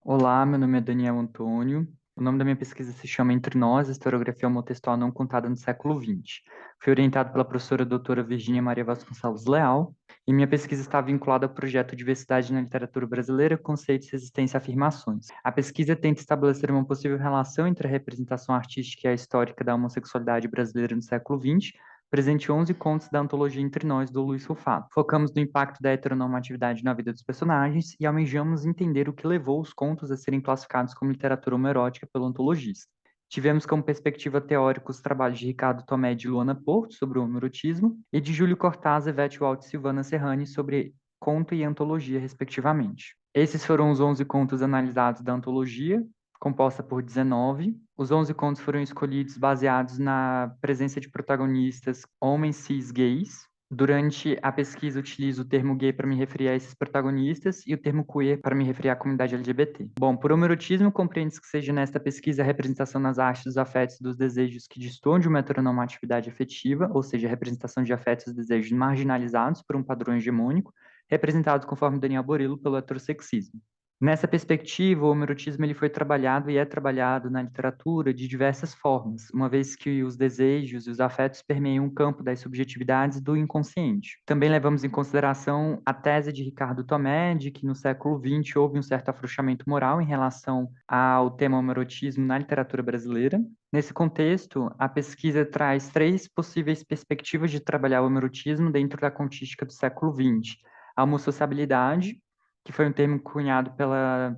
Olá, meu nome é Daniel Antônio. O nome da minha pesquisa se chama Entre Nós, Historiografia Homotextual Não Contada no Século XX. Fui orientado pela professora doutora Virgínia Maria Vasconcelos Leal, e minha pesquisa está vinculada ao projeto Diversidade na Literatura Brasileira, Conceitos, Resistência e Afirmações. A pesquisa tenta estabelecer uma possível relação entre a representação artística e a histórica da homossexualidade brasileira no século XX, presente 11 contos da antologia Entre Nós, do Luiz Sulfato. Focamos no impacto da heteronormatividade na vida dos personagens e almejamos entender o que levou os contos a serem classificados como literatura homoerótica pelo antologista. Tivemos como perspectiva teórica os trabalhos de Ricardo Tomé e de Luana Porto sobre o homoerotismo e de Júlio Cortázar, Ivete Waltz e Silvana Serrani sobre conto e antologia, respectivamente. Esses foram os 11 contos analisados da antologia, composta por 19. Os 11 contos foram escolhidos baseados na presença de protagonistas homens cis gays. Durante a pesquisa, utilizo o termo gay para me referir a esses protagonistas e o termo queer para me referir à comunidade LGBT. Bom, por homoerotismo, compreende-se que seja nesta pesquisa a representação nas artes dos afetos e dos desejos que destoam de uma heteronormatividade afetiva, ou seja, a representação de afetos e desejos marginalizados por um padrão hegemônico, representados conforme Daniel Borillo pelo heterossexismo. Nessa perspectiva, o homoerotismo ele foi trabalhado e é trabalhado na literatura de diversas formas, uma vez que os desejos e os afetos permeiam o campo das subjetividades do inconsciente. Também levamos em consideração a tese de Ricardo Tomé de que no século XX houve um certo afrouxamento moral em relação ao tema homoerotismo na literatura brasileira. Nesse contexto, a pesquisa traz três possíveis perspectivas de trabalhar o homoerotismo dentro da contística do século XX. A homossociabilidade, que foi um termo cunhado pela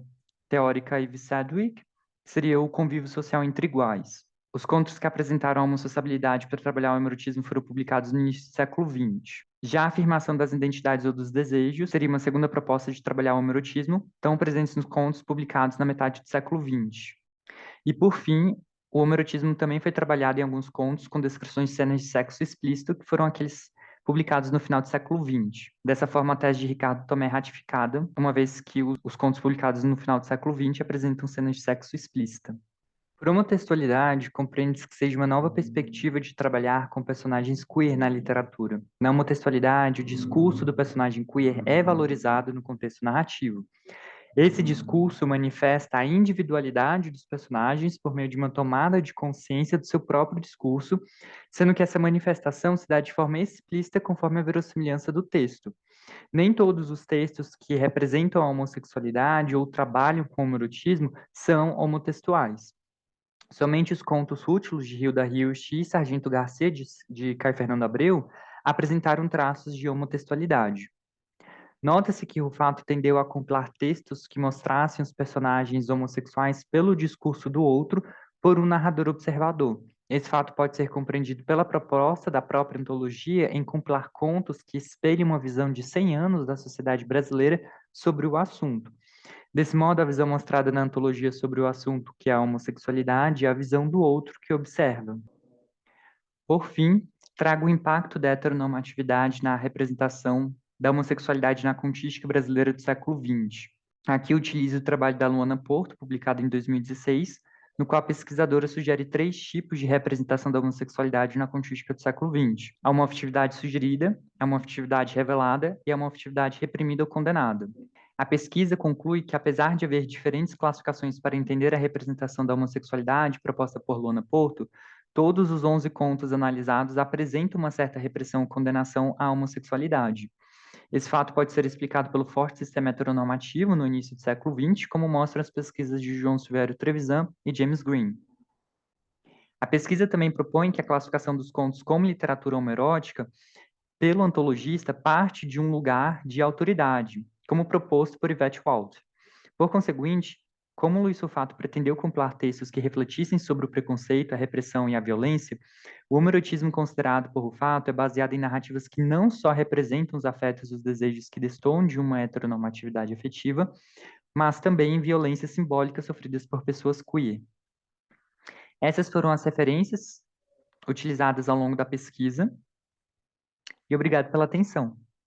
teórica Eve Sedgwick, que seria o convívio social entre iguais. Os contos que apresentaram a homossociabilidade para trabalhar o homoerotismo foram publicados no início do século XX. Já a afirmação das identidades ou dos desejos seria uma segunda proposta de trabalhar o homoerotismo, tão presentes nos contos publicados na metade do século XX. E, por fim, o homoerotismo também foi trabalhado em alguns contos com descrições de cenas de sexo explícito, que foram aqueles publicados no final do século XX. Dessa forma, a tese de Ricardo Tomé é ratificada, uma vez que os contos publicados no final do século XX apresentam cenas de sexo explícita. Por homotextualidade, compreende-se que seja uma nova perspectiva de trabalhar com personagens queer na literatura. Na homotextualidade, o discurso do personagem queer é valorizado no contexto narrativo. Esse discurso manifesta a individualidade dos personagens por meio de uma tomada de consciência do seu próprio discurso, sendo que essa manifestação se dá de forma explícita conforme a verossimilhança do texto. Nem todos os textos que representam a homossexualidade ou trabalham com o homoerotismo são homotextuais. Somente os contos Rútulos de Hilda Hilst e Sargento Garcia, de Caio Fernando Abreu, apresentaram traços de homotextualidade. Nota-se que o fato tendeu a compilar textos que mostrassem os personagens homossexuais pelo discurso do outro por um narrador observador. Esse fato pode ser compreendido pela proposta da própria antologia em compilar contos que espelhem uma visão de 100 anos da sociedade brasileira sobre o assunto. Desse modo, a visão mostrada na antologia sobre o assunto, que é a homossexualidade, é a visão do outro que observa. Por fim, trago o impacto da heteronormatividade na representação da homossexualidade na contística brasileira do século XX. Aqui utilizo o trabalho da Luana Porto, publicado em 2016, no qual a pesquisadora sugere três tipos de representação da homossexualidade na contística do século XX: a homoafetividade sugerida, a homoafetividade revelada e a homoafetividade reprimida ou condenada. A pesquisa conclui que, apesar de haver diferentes classificações para entender a representação da homossexualidade proposta por Luana Porto, todos os 11 contos analisados apresentam uma certa repressão ou condenação à homossexualidade. Esse fato pode ser explicado pelo forte sistema heteronormativo no início do século XX, como mostram as pesquisas de João Silvério Trevisan e James Green. A pesquisa também propõe que a classificação dos contos como literatura homoerótica, pelo antologista, parte de um lugar de autoridade, como proposto por Yvette Waltz. Por conseguinte, como Luiz Sulfato pretendeu compilar textos que refletissem sobre o preconceito, a repressão e a violência, o homoerotismo considerado por Sulfato é baseado em narrativas que não só representam os afetos e os desejos que destoam de uma heteronormatividade afetiva, mas também em violências simbólicas sofridas por pessoas queer. Essas foram as referências utilizadas ao longo da pesquisa, e obrigado pela atenção.